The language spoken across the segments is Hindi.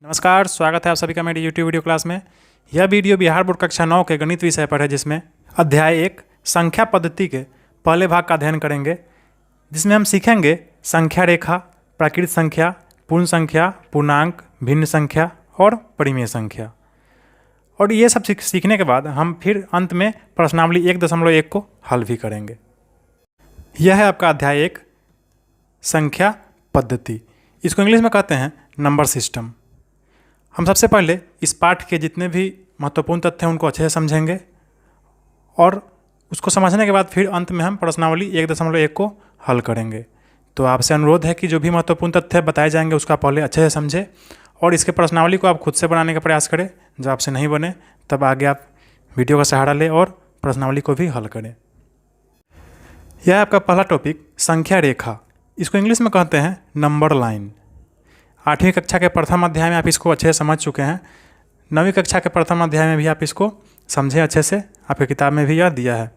नमस्कार, स्वागत है आप सभी का मेरी यूट्यूब वीडियो क्लास में। यह वीडियो बिहार बोर्ड कक्षा 9 के गणित विषय पर है, जिसमें अध्याय 1 संख्या पद्धति के पहले भाग का अध्ययन करेंगे, जिसमें हम सीखेंगे संख्या रेखा, प्राकृत संख्या, पूर्ण संख्या, पूर्णांक, भिन्न संख्या और परिमेय संख्या। और ये सब सीखने के बाद हम फिर अंत में प्रश्नावली 1.1 को हल भी करेंगे। यह है आपका अध्याय 1 संख्या पद्धति। इसको इंग्लिश में कहते हैं नंबर सिस्टम। हम सबसे पहले इस पाठ के जितने भी महत्वपूर्ण तथ्य हैं उनको अच्छे से समझेंगे और उसको समझने के बाद फिर अंत में हम प्रश्नावली 1.1 को हल करेंगे। तो आपसे अनुरोध है कि जो भी महत्वपूर्ण तथ्य बताए जाएंगे उसका पहले अच्छे से समझें और इसके प्रश्नावली को आप खुद से बनाने का प्रयास करें। जब आपसे नहीं बने तब आगे आप वीडियो का सहारा लें और प्रश्नावली को भी हल करें। यह है आपका पहला टॉपिक संख्या रेखा। इसको इंग्लिश में कहते हैं नंबर लाइन। 8वीं कक्षा के प्रथम अध्याय में आप इसको अच्छे से समझ चुके हैं। 9वीं कक्षा के प्रथम अध्याय में भी आप इसको समझें अच्छे से, आपके किताब में भी यह दिया है।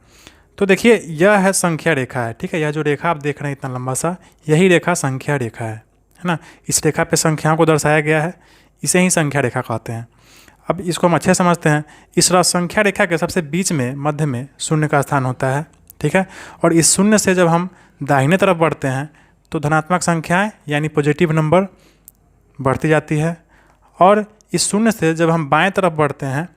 तो देखिए, यह है संख्या रेखा है, ठीक है। यह जो रेखा आप देख रहे हैं इतना लंबा सा, यही रेखा संख्या रेखा है ना। इस रेखा पे संख्याओं को दर्शाया गया है, इसे ही संख्या रेखा कहते हैं। अब इसको हम अच्छे से समझते हैं। इस संख्या रेखा के सबसे बीच में मध्य में शून्य का स्थान होता है, ठीक है। और इस शून्य से जब हम दाहिने तरफ बढ़ते हैं तो धनात्मक संख्याएँ यानी पॉजिटिव नंबर बढ़ती जाती है, और इस शून्य से जब हम बाएं तरफ बढ़ते हैं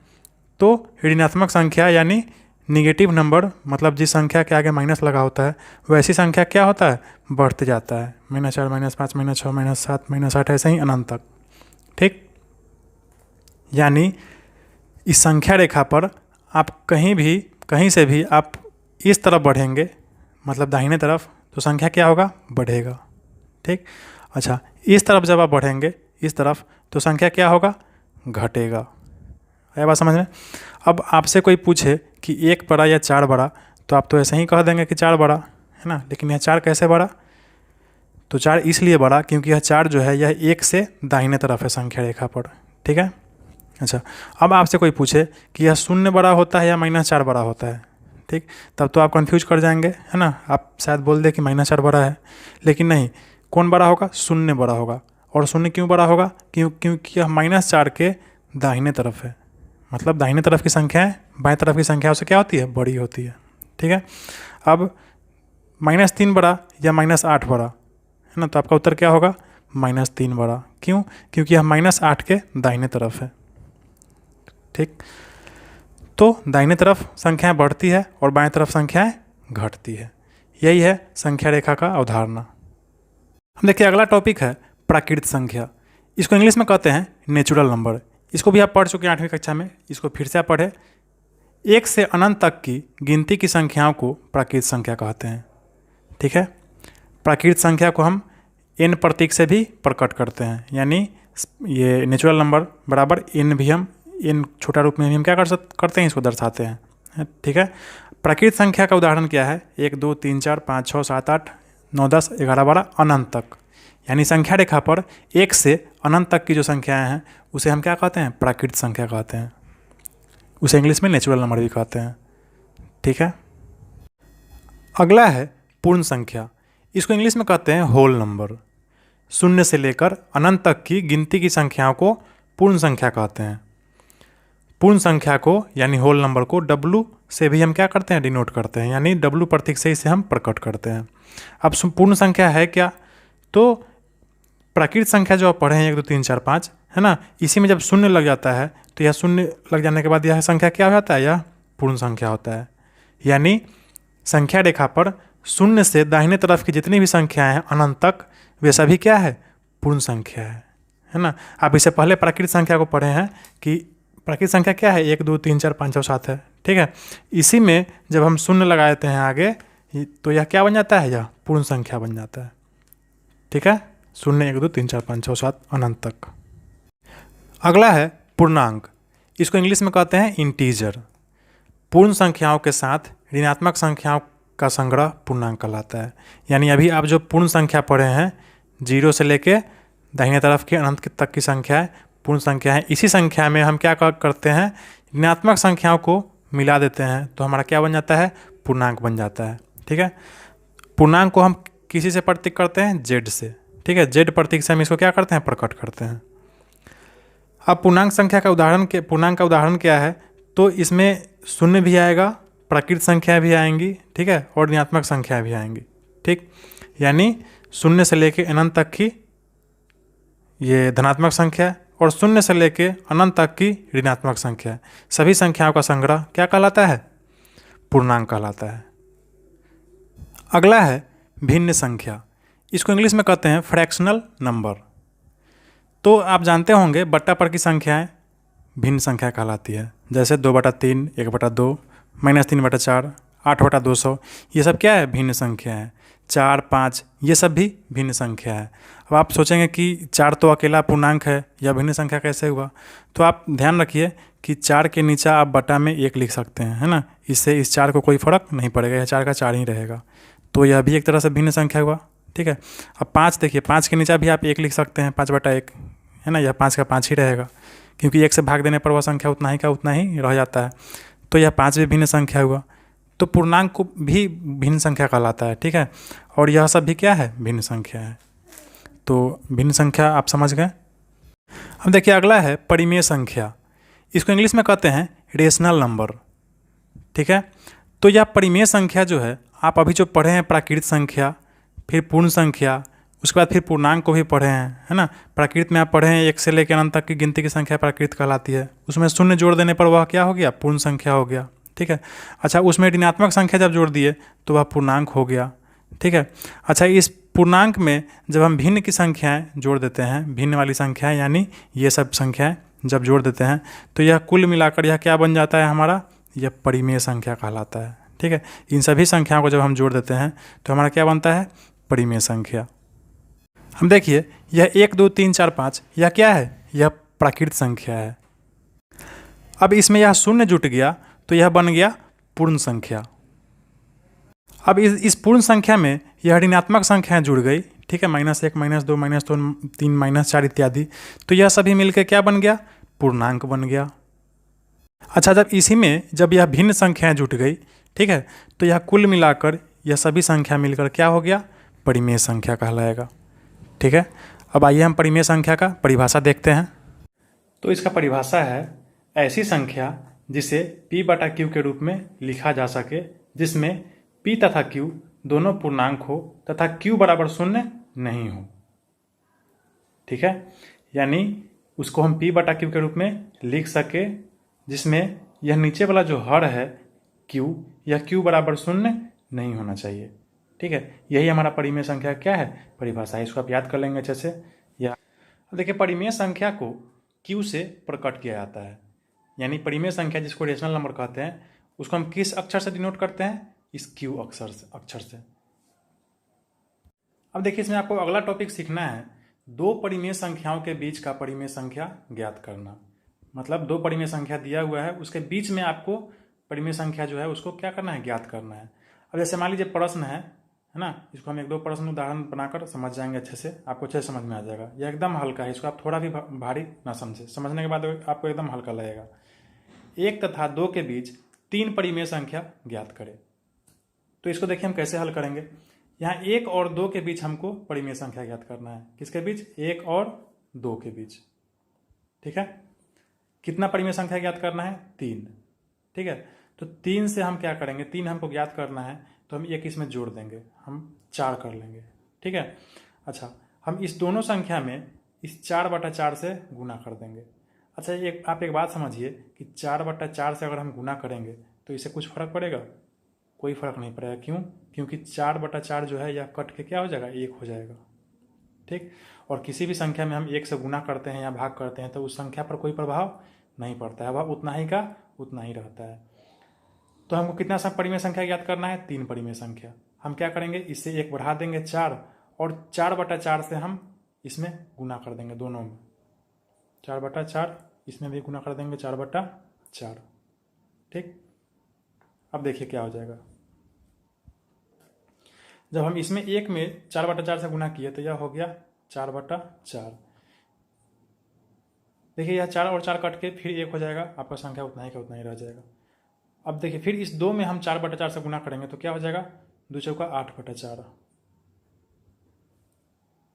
तो ऋणात्मक संख्या यानी निगेटिव नंबर, मतलब जिस संख्या के आगे माइनस लगा होता है वैसी संख्या क्या होता है, बढ़ते जाता है। -4, -5, -6, -7, -8 ऐसे ही अनंत तक, ठीक। यानी इस संख्या रेखा पर आप कहीं से भी आप इस तरफ बढ़ेंगे, मतलब दाहिने तरफ, तो संख्या क्या होगा, बढ़ेगा, ठीक। अच्छा, इस तरफ जब आप बढ़ेंगे इस तरफ तो संख्या क्या होगा, घटेगा। है बात समझ में। अब आपसे कोई पूछे कि 1 बड़ा या 4 बड़ा, तो आप तो ऐसे ही कह देंगे कि 4 बड़ा है ना। लेकिन यह 4 कैसे बड़ा, तो 4 इसलिए बड़ा क्योंकि यह 4 जो है यह 1 से दाहिने तरफ है संख्या रेखा पर, ठीक है। अच्छा, अब आपसे कोई पूछे कि यह 0 बड़ा होता है या -4 बड़ा होता है, ठीक, तब तो आप कंफ्यूज कर जाएंगे, है ना। आप शायद बोल दें कि -4 बड़ा है, लेकिन नहीं, कौन बड़ा होगा, 0 बड़ा होगा। और 0 क्यों बड़ा होगा, क्योंकि यह -4 के दाहिने तरफ है, मतलब दाहिने तरफ की संख्याएं बाएं तरफ की संख्याओं से क्या होती है, बड़ी होती है, ठीक है। अब -3 बड़ा या -8 बड़ा है ना, तो आपका उत्तर क्या होगा, -3 बड़ा। क्यों, क्योंकि यह -8 के दाहिने तरफ है, ठीक। तो दाहिने तरफ संख्याएं बढ़ती है और बाएं तरफ संख्याएं घटती है। यही है संख्या रेखा का अवधारणा। हम देखिए, अगला टॉपिक है प्राकृत संख्या। इसको इंग्लिश में कहते हैं नेचुरल नंबर। इसको भी आप पढ़ चुके हैं 8वीं कक्षा में, इसको फिर से आप पढ़े। 1 से अनंत तक की गिनती की संख्याओं को प्राकृत संख्या कहते हैं, ठीक है। प्राकृत संख्या को हम n प्रतीक से भी प्रकट करते हैं, यानी ये नेचुरल नंबर बराबर n भी हम n छोटा रूप में भी हम क्या करते हैं, इसको दर्शाते हैं, ठीक है। प्राकृत संख्या का उदाहरण क्या है, 1, 2, 3, 4, 5, 6, 7, 8, 9, 10, 11, 12 अनंत तक। यानी संख्या रेखा पर 1 से अनंत तक की जो संख्याएं हैं उसे हम क्या कहते हैं, प्राकृत संख्या कहते हैं। उसे इंग्लिश में नेचुरल नंबर भी कहते हैं, ठीक है। अगला है पूर्ण संख्या। इसको इंग्लिश में कहते हैं होल नंबर। 0 से लेकर अनंत तक की गिनती की संख्याओं को पूर्ण संख्या कहते हैं। पूर्ण संख्या को यानी होल नंबर को W से भी हम क्या करते हैं, डिनोट करते हैं, यानी W प्रतीक से इसे हम प्रकट करते हैं। अब पूर्ण संख्या है क्या, तो प्राकृत संख्या जो आप पढ़े हैं 1, 2, 3, 4, 5 है ना, इसी में जब 0 लग जाता है तो यह 0 लग जाने के बाद यह संख्या क्या हो जाता है, यह पूर्ण संख्या होता है। यानी संख्या रेखा पर 0 से दाहिने तरफ की जितनी भी संख्याएं हैं अनंत तक, वे सभी क्या है, पूर्ण संख्या है ना। आप इससे पहले प्राकृत संख्या को पढ़े हैं कि प्राकृत संख्या क्या है, 1, 2, 3, 4, 5, 6, 7 है, ठीक है। इसी में जब हम 0 लगा देते हैं आगे तो यह क्या बन जाता है, यह पूर्ण संख्या बन जाता है, ठीक है। 0, 1, 2, 3, 4, 5, 6, 7 अनंत तक। अगला है पूर्णांक। इसको इंग्लिश में कहते हैं इंटीजर। पूर्ण संख्याओं के साथ ऋणात्मक संख्याओं का संग्रह पूर्णांक कहलाता है। यानी अभी आप जो पूर्ण संख्या पढ़े हैं 0 से लेके दाहिने तरफ की अनंत तक की संख्या है पूर्ण संख्या है। इसी संख्या में हम क्या करते हैं, ऋणात्मक संख्याओं को मिला देते हैं तो हमारा क्या बन जाता है, पूर्णांक बन जाता है, ठीक है। पूर्णांक को हम किसी से प्रतीक करते हैं, Z से, ठीक है। Z प्रतीक से हम इसको क्या करते हैं, प्रकट करते हैं। अब पूर्णांक का उदाहरण क्या है, तो इसमें शून्य भी आएगा, प्राकृत संख्या भी आएंगी, ठीक है, और ऋणात्मक संख्या भी आएंगी, ठीक। यानी शून्य से लेके अनंत तक की ये धनात्मक संख्या और शून्य से लेके अनंत तक की ऋणात्मक संख्या है। सभी संख्याओं का संग्रह क्या कहलाता है? पूर्णांक कहलाता है। अगला है भिन्न संख्या। इसको इंग्लिश में कहते हैं फ्रैक्शनल नंबर। तो आप जानते होंगे बट्टा पर की संख्याएं भिन्न संख्या कहलाती है, जैसे 2/3, 1/2, -3/4, 8/200, ये सब क्या है? भिन्न संख्या है। 4, 5 ये सब भी भिन्न संख्या है। अब आप सोचेंगे कि 4 तो अकेला पूर्णांक है, या भिन्न संख्या कैसे हुआ? तो आप ध्यान रखिए कि 4 के नीचे आप बटा में 1 लिख सकते हैं, है ना। इससे इस 4 को कोई फ़र्क नहीं पड़ेगा, यह 4 का 4 ही रहेगा। तो यह भी एक तरह से भिन्न संख्या हुआ, ठीक है। अब 5 देखिए, 5 के नीचे भी आप 1 लिख सकते हैं, 5/1, है ना। यह 5 का 5 ही रहेगा, क्योंकि 1 से भाग देने पर वह संख्या उतना ही का उतना ही रह जाता है। तो यह 5 भी भिन्न संख्या हुआ। तो पूर्णांक को भी भिन्न संख्या कहलाता है, ठीक है। और यह सब भी क्या है? भिन्न संख्या है। तो भिन्न संख्या आप समझ गए। अब देखिए अगला है परिमेय संख्या। इसको इंग्लिश में कहते हैं रेशनल नंबर, ठीक है। तो यह परिमेय संख्या जो है, आप अभी जो पढ़े हैं प्राकृत संख्या, फिर पूर्ण संख्या, उसके बाद फिर पूर्णांक को भी पढ़े हैं, है ना। प्राकृत में आप पढ़े हैं 1 से लेकर अनंत तक की गिनती की संख्या प्राकृत कहलाती है। उसमें शून्य जोड़ देने पर वह क्या हो गया? पूर्ण संख्या हो गया, ठीक है। अच्छा, उसमें ऋणात्मक संख्या जब जोड़ दिए तो वह पूर्णांक हो गया, ठीक है। अच्छा, इस पूर्णांक में जब हम भिन्न की संख्याएं जोड़ देते हैं, भिन्न वाली संख्याएं यानी ये सब संख्याएं जब जोड़ देते हैं, तो यह कुल मिलाकर यह क्या बन जाता है हमारा? यह परिमेय संख्या कहलाता है, ठीक है। इन सभी संख्याओं को जब हम जोड़ देते हैं तो हमारा क्या बनता है? परिमेय संख्या। हम देखिए यह 1, 2, 3, 4, 5 यह क्या है? यह प्राकृत संख्या है। अब इसमें यह शून्य जुट गया तो यह बन गया पूर्ण संख्या। अब इस पूर्ण संख्या में यह ऋणात्मक संख्याएं जुड़ गई, ठीक है, -1, -2, -3, -4 इत्यादि। तो यह सभी मिलकर क्या बन गया? पूर्णांक बन गया। अच्छा, जब यह भिन्न संख्याएं जुट गई, ठीक है, तो यह कुल मिलाकर यह सभी संख्या मिलकर क्या हो गया? परिमेय संख्या कहलाएगा, ठीक है। अब आइए हम परिमेय संख्या का परिभाषा देखते हैं। तो इसका परिभाषा है ऐसी संख्या जिसे P/Q के रूप में लिखा जा सके, जिसमें P तथा Q दोनों पूर्णांक हो तथा Q बराबर 0 नहीं हो, ठीक है। यानी उसको हम P/Q के रूप में लिख सके, जिसमें यह नीचे वाला जो हर है Q, यह Q बराबर 0 नहीं होना चाहिए, ठीक है। यही हमारा परिमेय संख्या क्या है? परिभाषा है। इसको आप याद कर लेंगे अच्छे से। या देखिए परिमेय संख्या को Q से प्रकट किया जाता है, यानी परिमेय संख्या जिसको रेशनल नंबर कहते हैं, उसको हम किस अक्षर से डिनोट करते हैं? इस Q अक्षर से। अब देखिए इसमें आपको अगला टॉपिक सीखना है, दो परिमेय संख्याओं के बीच का परिमेय संख्या ज्ञात करना। मतलब दो परिमेय संख्या दिया हुआ है, उसके बीच में आपको परिमेय संख्या जो है उसको क्या करना है? ज्ञात करना है। अब जैसे मान लीजिए प्रश्न है ना, इसको हम 1-2 प्रश्न उदाहरण बनाकर समझ जाएंगे अच्छे से, आपको अच्छे से समझ में आ जाएगा। यह एकदम हल्का है, इसको आप थोड़ा भी भारी ना समझे, समझने के बाद आपको एकदम हल्का लगेगा। 1 तथा 2 के बीच 3 परिमेय संख्या ज्ञात करें। तो इसको देखिए हम कैसे हल करेंगे। यहाँ 1 और 2 के बीच हमको परिमेय संख्या ज्ञात करना है। किसके बीच? 1 और 2 के बीच, ठीक है। कितना परिमेय संख्या ज्ञात करना है? 3, ठीक है। तो 3 से हम क्या करेंगे? 3 हमको ज्ञात करना है, तो हम 1 इसमें जोड़ देंगे, हम 4 कर लेंगे, ठीक है। अच्छा, हम इस दोनों संख्या में इस 4/4 से गुना कर देंगे। अच्छा, आप एक बात समझिए कि 4/4 से अगर हम गुना करेंगे तो इससे कुछ फर्क पड़ेगा? कोई फर्क नहीं पड़ेगा। क्यों? क्योंकि 4/4 जो है यह कट के क्या हो जाएगा? 1 हो जाएगा, ठीक। और किसी भी संख्या में हम 1 से गुना करते हैं या भाग करते हैं तो उस संख्या पर कोई प्रभाव नहीं पड़ता है, वह उतना ही का उतना ही रहता है। तो हमको कितना परिमेय संख्या ज्ञात करना है? 3 परिमेय संख्या। हम क्या करेंगे? इससे 1 बढ़ा देंगे 4, और 4/4 से हम इसमें गुना कर देंगे, दोनों में 4/4, इसमें भी गुना कर देंगे 4/4, ठीक। अब देखिए क्या हो जाएगा। जब हम इसमें 1 में 4/4 से गुना किए तो यह हो गया 4/4। देखिए यह 4 और 4 कट के फिर 1 हो जाएगा, आपका संख्या उतना ही का उतना ही रह जाएगा। अब देखिए फिर इस 2 में हम 4/4 से गुना करेंगे तो क्या हो जाएगा? 2 चौका 8/4,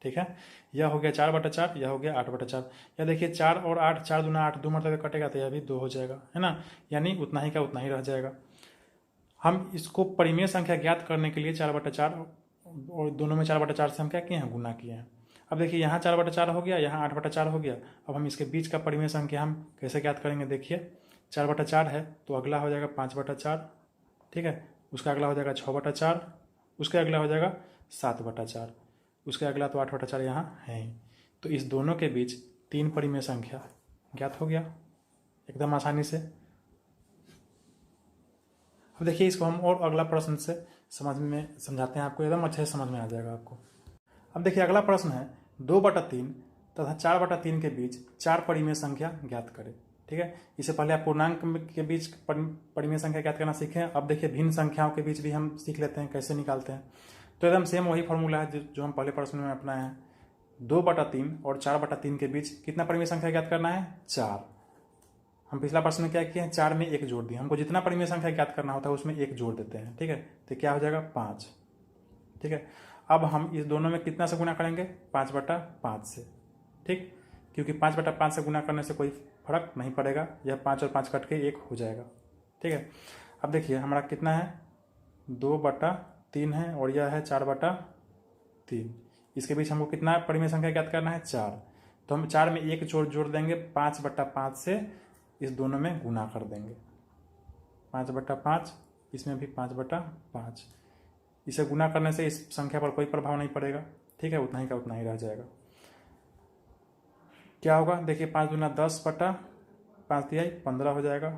ठीक है। यह हो गया 4/4, यह हो गया 8/4। या देखिए 4 और 8, 4 दूना 8, 2 मरतबे कटेगा तो यह भी 2 हो जाएगा, है ना, यानी उतना ही का उतना ही रह जाएगा। हम इसको परिमेय संख्या ज्ञात करने के लिए 4/4 और दोनों में 4/4 से हम क्या किए हैं, गुना किए हैं। अब देखिए यहाँ 4/4 हो गया, यहाँ 8/4 हो गया। अब हम इसके बीच का परिमेय संख्या हम कैसे ज्ञात करेंगे, देखिए 4/4 है तो अगला हो जाएगा 5/4, ठीक है, उसका अगला हो जाएगा 6/4, उसके अगला हो जाएगा 7/4, उसके अगला तो 8/4 यहाँ है ही। तो इस दोनों के बीच 3 परिमेय संख्या ज्ञात हो गया एकदम आसानी से। अब देखिए इसको हम और अगला प्रश्न से समझाते हैं, आपको एकदम अच्छे से समझ में आ जाएगा आपको। अब देखिए अगला प्रश्न है 2/3 तथा 4/3 के बीच 4 परिमेय संख्या ज्ञात करें, ठीक है। इससे पहले आप पूर्णांक के बीच परिमेय संख्या ज्ञात करना सीखें। अब देखिए भिन्न संख्याओं के बीच भी हम सीख लेते हैं कैसे निकालते हैं। तो एकदम सेम वही फॉर्मूला है जो हम पहले प्रश्न में अपनाए हैं। 2/3 और 4/3 के बीच कितना परिमेय संख्या ज्ञात करना है, 4। हम पिछला प्रश्न में क्या किए हैं, 4 में 1 जोड़ दिए। हमको जितना परिमेय संख्या ज्ञात करना होता है उसमें 1 जोड़ देते हैं, ठीक है। तो क्या हो जाएगा 5, ठीक है। अब हम इस दोनों में कितना से गुना करेंगे, 5/5 से, ठीक, क्योंकि 5/5 से गुना करने से कोई फर्क नहीं पड़ेगा, यह 5 और 5 कट के 1 हो जाएगा, ठीक है। अब देखिए हमारा कितना है, 2/3 है और यह है 4/3। इसके बीच हमको कितना परिमेय संख्या ज्ञात करना है, 4। तो हम 4 में 1 जोड़ देंगे, 5/5 से इस दोनों में गुना कर देंगे, 5/5, इसमें भी 5/5। इसे गुना करने से इस संख्या पर कोई प्रभाव नहीं पड़ेगा, ठीक है, उतना ही का उतना ही रह जाएगा। क्या होगा, देखिए 5 दूना 10/5 तिहाई 15 हो जाएगा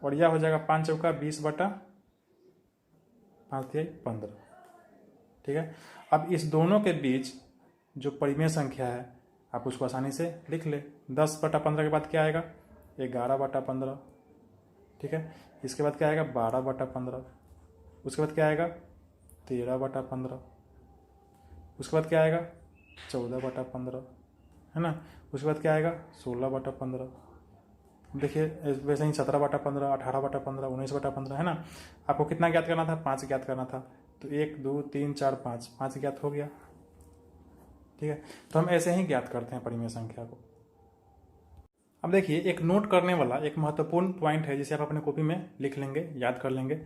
और यह हो जाएगा 5 चौका 20/5 तिहाई 15, ठीक है। अब इस दोनों के बीच जो परिमेय संख्या है आप उसको आसानी से लिख ले। 10/15 के बाद क्या आएगा, 11/15, ठीक है। इसके बाद क्या आएगा, 12/15, उसके बाद क्या आएगा, 13/15, उसके बाद क्या आएगा, 14/15, है ना, उसके बाद क्या आएगा, 16/15। देखिए वैसे ही 17/15, 18/15, 19/15, है ना। आपको कितना ज्ञात करना था, 5 ज्ञात करना था। तो 1 2 3 4 5 ज्ञात हो गया, ठीक है। तो हम ऐसे ही ज्ञात करते हैं परिमेय संख्या को। अब देखिए एक नोट करने वाला एक महत्वपूर्ण पॉइंट है जिसे आप अपने कॉपी में लिख लेंगे, याद कर लेंगे।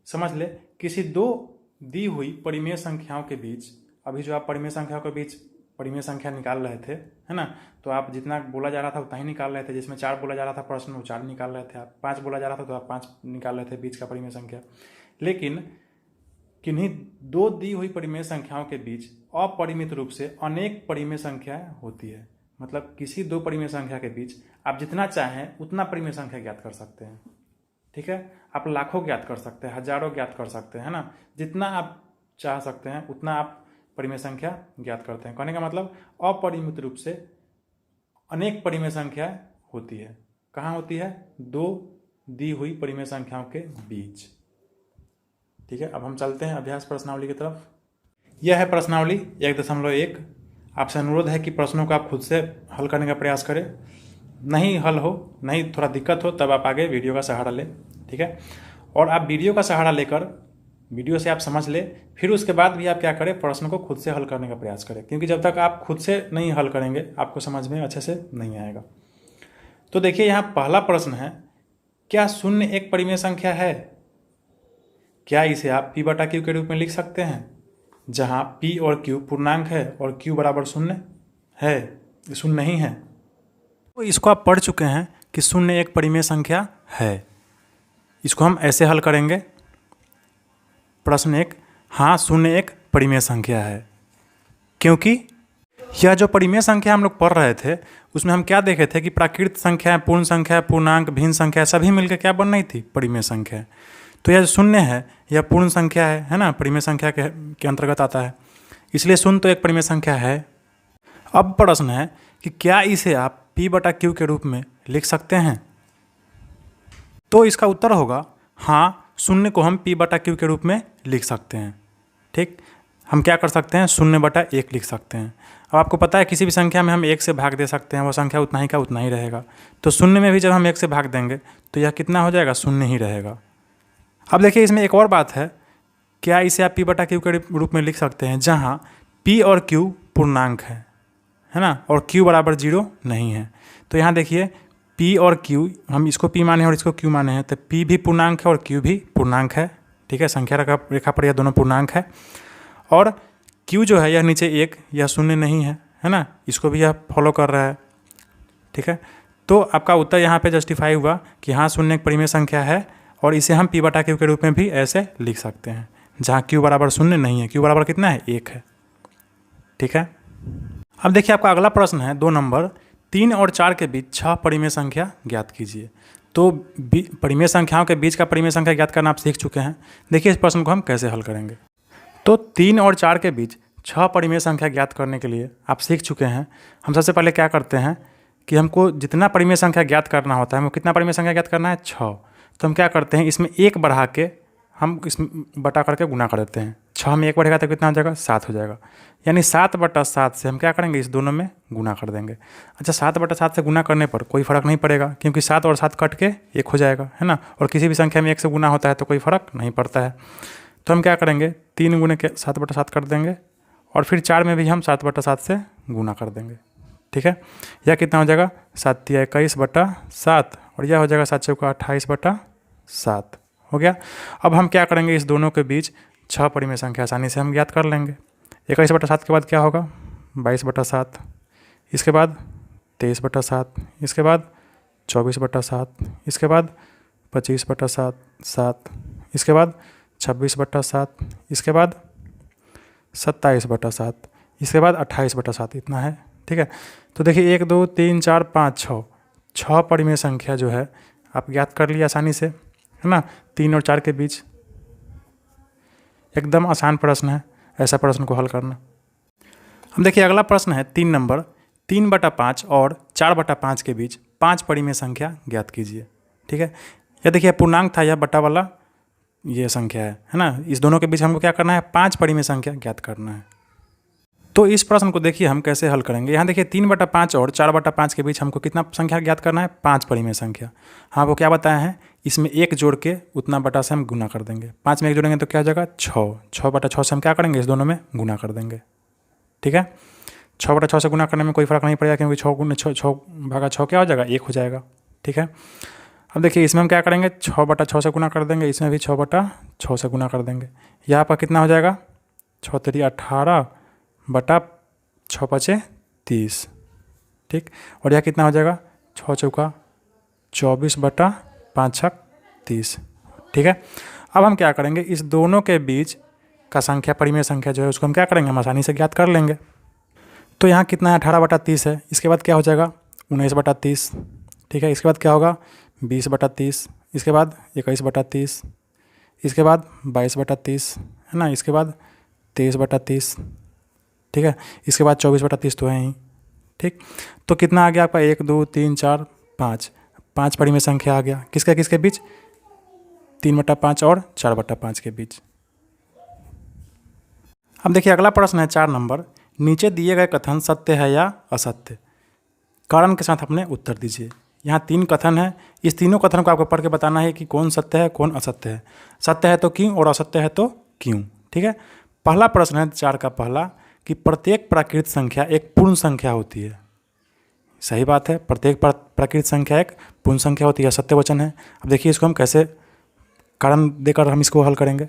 समझ ले, किसी दो दी हुई परिमेय संख्याओं के बीच, अभी जो आप परिमेय संख्याओं के बीच परिमेय संख्या निकाल रहे थे, है ना, तो आप जितना बोला जा रहा था उतना ही निकाल रहे थे। जिसमें 4 बोला जा रहा था प्रश्न, वो 4 निकाल रहे थे आप। 5 बोला जा रहा था तो आप 5 निकाल रहे थे बीच का परिमेय संख्या। लेकिन किन्हीं दो दी हुई परिमेय संख्याओं के बीच अपरिमित रूप से अनेक परिमेय संख्याएं होती है। मतलब किसी दो परिमेय संख्या के बीच आप जितना चाहें उतना परिमेय संख्या ज्ञात कर सकते हैं, ठीक है। आप लाखों ज्ञात कर सकते हैं, हजारों ज्ञात कर सकते हैं, है ना। जितना आप चाह सकते हैं उतना आप परिमेय संख्या ज्ञात करते हैं। कहने का मतलब अपरिमित रूप से अनेक परिमेय संख्या होती है। कहाँ होती है, दो दी हुई परिमेय संख्याओं के बीच, ठीक है। अब हम चलते हैं अभ्यास प्रश्नावली की तरफ। यह है प्रश्नावली 1.1। आपसे अनुरोध है कि प्रश्नों को आप खुद से हल करने का प्रयास करें। नहीं हल हो, नहीं थोड़ा दिक्कत हो, तब आप आगे वीडियो का सहारा लें, ठीक है। और आप वीडियो का सहारा लेकर वीडियो से आप समझ ले, फिर उसके बाद भी आप क्या करें, प्रश्न को खुद से हल करने का प्रयास करें। क्योंकि जब तक आप खुद से नहीं हल करेंगे आपको समझ में अच्छे से नहीं आएगा। तो देखिए यहाँ पहला प्रश्न है, क्या 0 एक परिमेय संख्या है? क्या इसे आप p/q के रूप में लिख सकते हैं, जहाँ p और q पूर्णांक है और q बराबर 0 है, 0 नहीं है। तो इसको आप पढ़ चुके हैं कि 0 एक परिमेय संख्या है। इसको हम ऐसे हल करेंगे। प्रश्न 1, हाँ 0 एक परिमेय संख्या है, क्योंकि यह जो परिमेय संख्या हम लोग पढ़ रहे थे उसमें हम क्या देखे थे कि प्राकृत संख्या, पूर्ण संख्या, पूर्णांक, भिन्न संख्या सभी मिलकर क्या बन रही थी, परिमेय संख्या। तो यह जो 0 है यह पूर्ण संख्या है ना, परिमेय संख्या के अंतर्गत आता है, इसलिए 0 तो एक परिमेय संख्या है। अब प्रश्न है कि क्या इसे आप p/q के रूप में लिख सकते हैं? तो इसका उत्तर होगा हाँ, 0 को हम p/q के रूप में लिख सकते हैं, ठीक। हम क्या कर सकते हैं, 0/1 लिख सकते हैं। अब आपको पता है किसी भी संख्या में हम 1 से भाग दे सकते हैं, वो संख्या उतना ही का उतना ही रहेगा। तो 0 में भी जब हम 1 से भाग देंगे तो यह कितना हो जाएगा, 0 ही रहेगा। अब देखिए इसमें एक और बात है, क्या इसे आप p/q के रूप में लिख सकते हैं, जहाँ p और q पूर्णांक है ना, और q बराबर 0 नहीं है। तो यहाँ देखिए p और q, हम इसको p माने हैं और इसको q माने हैं, तो p भी पूर्णांक है और q भी पूर्णांक है। ठीक है, संख्या रेखा पर यह दोनों पूर्णांक है। और q जो है यह नीचे 1, यह शून्य नहीं है ना, इसको भी यह फॉलो कर रहा है। ठीक है, तो आपका उत्तर यहाँ पे जस्टिफाई हुआ कि हाँ शून्य एक परिमेय संख्या है और इसे हम p बटा q के रूप में भी ऐसे लिख सकते हैं, जहाँ q बराबर शून्य नहीं है। q बराबर कितना है, 1 है। ठीक है, अब देखिए आपका अगला प्रश्न है 2 नंबर, 3 और 4 के बीच 6 परिमेय संख्या ज्ञात कीजिए। तो परिमेय संख्याओं के बीच का परिमेय संख्या ज्ञात करना आप सीख चुके हैं। देखिए इस प्रश्न को हम कैसे हल करेंगे। तो 3 और 4 के बीच 6 परिमेय संख्या ज्ञात करने के लिए आप सीख चुके हैं। हम सबसे पहले क्या करते हैं कि हमको जितना परिमेय संख्या ज्ञात करना होता है, हमको कितना परिमेय संख्या ज्ञात करना है, 6। तो हम क्या करते हैं, इसमें 1 बढ़ा के हम इसमें बटा करके गुना कर देते हैं। 6 में 1 बढ़ेगा तो कितना हो जाएगा, 7 हो जाएगा। यानी 7/7 से हम क्या करेंगे, इस दोनों में गुना कर देंगे। अच्छा, 7/7 से गुना करने पर कोई फ़र्क नहीं पड़ेगा, क्योंकि 7 और 7 कट के 1 हो जाएगा, है ना। और किसी भी संख्या में 1 से गुना होता है तो कोई फ़र्क नहीं पड़ता है। तो हम क्या करेंगे, 3 गुने के 7/7 कर देंगे और फिर 4 में भी हम 7/7 से गुना कर देंगे। ठीक है, यह कितना हो जाएगा, 7 या 21/7 और यह हो जाएगा 7 चौका 28/7 हो गया। अब हम क्या करेंगे, इस दोनों के बीच 6 परिमेय संख्या आसानी से हम ज्ञात कर लेंगे। 21/7 के बाद क्या होगा, 22/7, इसके बाद 23/7, इसके बाद 24/7, इसके बाद 25/7, इसके बाद 26/7, इसके बाद 27/7, इसके बाद 28/7, इतना है। ठीक है, तो देखिए 1 2 3 4 5 6 परिमेय संख्या जो है आप ज्ञात कर लिए आसानी से, है ना। 3 और 4 के बीच एकदम आसान प्रश्न है ऐसा प्रश्न को हल करना। हम देखिए अगला प्रश्न है 3 नंबर, 3/5 और 4/5 के बीच 5 परिमेय संख्या ज्ञात कीजिए। ठीक है, यह देखिए पूर्णांक था, यह बटा वाला ये संख्या है ना। इस दोनों के बीच हमको क्या करना है, 5 परिमेय संख्या ज्ञात करना है। तो इस प्रश्न को देखिए हम कैसे हल करेंगे। यहाँ देखिए 3/5 और 4/5 के बीच हमको कितना संख्या ज्ञात करना है, 5 परिमेय संख्या। हाँ, वो क्या बताया है, इसमें 1 जोड़ के उतना बटा से हम गुना कर देंगे। 5 में 1 जोड़ेंगे तो क्या हो जाएगा, 6। 6/6 से हम क्या करेंगे, इस दोनों में गुना कर देंगे। ठीक है, 6/6 से गुना करने में कोई फ़र्क नहीं पड़ेगा, क्योंकि 6 क्या हो जाएगा, 1 हो जाएगा। ठीक है, अब देखिए इसमें हम क्या करेंगे, 6/6 से गुना कर देंगे, इसमें भी 6/6 से गुना कर देंगे। यहाँ पर कितना हो जाएगा, 6 3 18 बटा 6 5 30। ठीक, और यह कितना हो जाएगा, 6 चौका 24/5 6 30। ठीक है, अब हम क्या करेंगे, इस दोनों के बीच का संख्या परिमेय संख्या जो है उसको हम क्या करेंगे, हम आसानी से ज्ञात कर लेंगे। तो यहाँ कितना है, 18/30 है। इसके बाद क्या हो जाएगा, 19/30। ठीक है, इसके बाद क्या होगा, 20/30, इसके बाद 21/30, इसके बाद 22/30, है ना। इसके बाद 23/30। ठीक है, इसके बाद 24/30 तो है ही। ठीक, तो कितना आ गया आपका, 1 2 3 4 5 परिमेय संख्या आ गया। किसके किसके बीच, 3/5 और 4/5 के बीच। अब देखिए अगला प्रश्न है 4 नंबर, नीचे दिए गए कथन सत्य है या असत्य, कारण के साथ अपने उत्तर दीजिए। यहाँ 3 कथन है, इस तीनों कथनों को आपको पढ़ के बताना है कि कौन सत्य है कौन असत्य है। सत्य है तो क्यों और असत्य है तो क्यों। ठीक है, पहला प्रश्न है 4 का पहला, कि प्रत्येक प्राकृत संख्या एक पूर्ण संख्या होती है। सही बात है, प्रत्येक प्राकृत संख्या एक पूर्ण संख्या होती है, सत्य वचन है। अब देखिए इसको हम कैसे कारण देकर हम इसको हल करेंगे।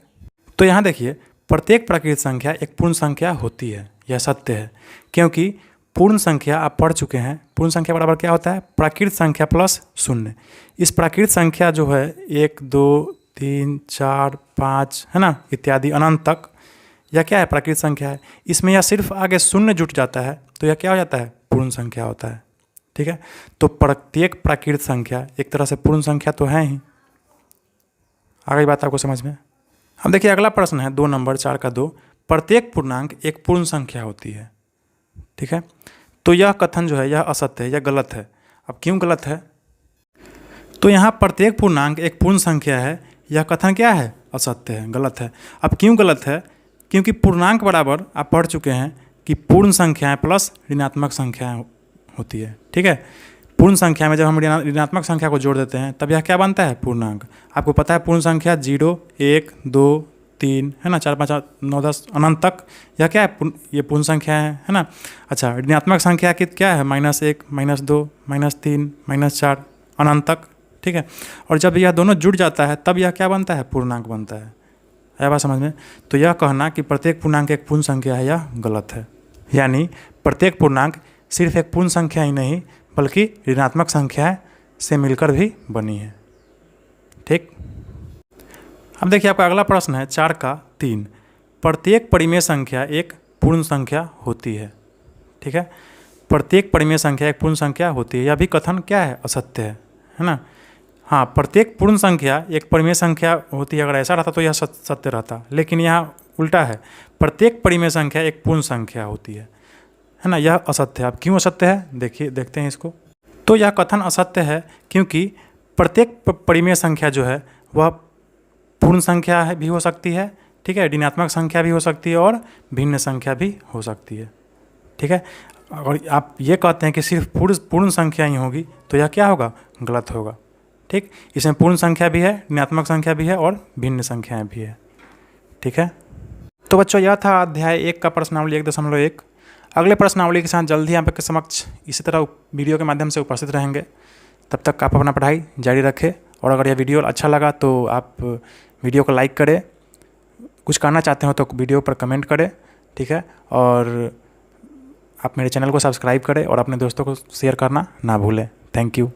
तो यहाँ देखिए प्रत्येक प्राकृत संख्या एक पूर्ण संख्या होती है, यह सत्य है, क्योंकि पूर्ण संख्या आप पढ़ चुके हैं, पूर्ण संख्या बराबर क्या होता है, प्राकृत संख्या प्लस 0। इस प्राकृत संख्या जो है 1 2 3 4 5 है ना इत्यादि अनंत तक, यह क्या है, प्राकृत संख्या है। इसमें यह सिर्फ आगे 0 जुट जाता है तो यह क्या हो जाता है, पूर्ण संख्या होता है। ठीक है, तो प्रत्येक प्राकृत संख्या एक तरह से पूर्ण संख्या तो है ही। आ गई बात आपको समझ में। अब देखिए अगला प्रश्न है 2 नंबर 4 का 2, प्रत्येक पूर्णांक एक पूर्ण संख्या होती है। ठीक है, तो यह कथन जो है यह असत्य है, यह गलत है। अब क्यों गलत है, तो यहाँ प्रत्येक पूर्णांक एक पूर्ण संख्या है, यह कथन क्या है, असत्य है, गलत है। अब क्यों गलत है, क्योंकि पूर्णांक बराबर आप पढ़ चुके हैं कि पूर्ण संख्याएं प्लस ऋणात्मक संख्याएं होती है। ठीक है, पूर्ण संख्या में जब हम ऋणात्मक संख्या को जोड़ देते हैं तब यह क्या बनता है, पूर्णांक। आपको पता है पूर्ण संख्या 0 1 2 3 है ना, 4 5 9 10 अनंत तक यह क्या है, ये पूर्ण संख्या है ना। अच्छा, ऋणात्मक संख्या की क्या है, -1 -2 -3 -4 अनंत तक, ठीक है। और जब यह दोनों जुड़ जाता है तब यह क्या बनता है, पूर्णांक बनता है। आया बात समझ में। तो यह कहना कि प्रत्येक पूर्णांक एक पूर्ण संख्या है, यह गलत है। यानी प्रत्येक पूर्णांक सिर्फ एक पूर्ण संख्या ही नहीं बल्कि ऋणात्मक संख्या से मिलकर भी बनी है, ठीक। अब देखिए आपका अगला प्रश्न है 4 का 3, प्रत्येक परिमेय संख्या एक पूर्ण संख्या होती है, ठीक है। प्रत्येक परिमेय संख्या एक पूर्ण संख्या होती है, यह भी कथन क्या है, असत्य है ना। हाँ, प्रत्येक पूर्ण संख्या एक परिमेय संख्या होती है, अगर ऐसा रहता तो यह सत्य रहता, लेकिन यहाँ उल्टा है, प्रत्येक परिमेय संख्या एक पूर्ण संख्या होती है ना, यह असत्य है। अब क्यों असत्य है, देखिए देखते हैं इसको। तो यह कथन असत्य है क्योंकि प्रत्येक परिमेय संख्या जो है वह पूर्ण संख्या है भी हो सकती है, ठीक है, ऋणात्मक संख्या भी हो सकती है और भिन्न संख्या भी हो सकती है, ठीक है। अगर आप ये कहते हैं कि सिर्फ पूर्ण संख्या ही होगी तो यह क्या होगा, गलत होगा, ठीक। इसमें पूर्ण संख्या भी है, ऋणात्मक संख्या भी है और भिन्न संख्याएं भी है, ठीक है। तो बच्चों यह था अध्याय 1 का प्रश्नावली 1.1। अगले प्रश्नावली के साथ जल्दी यहाँ पे समक्ष इसी तरह वीडियो के माध्यम से उपस्थित रहेंगे। तब तक आप अपना पढ़ाई जारी रखें, और अगर यह वीडियो अच्छा लगा तो आप वीडियो को लाइक करें, कुछ कहना चाहते हो तो वीडियो पर कमेंट करें, ठीक है। और आप मेरे चैनल को सब्सक्राइब करें और अपने दोस्तों को शेयर करना ना भूलें। Thank you.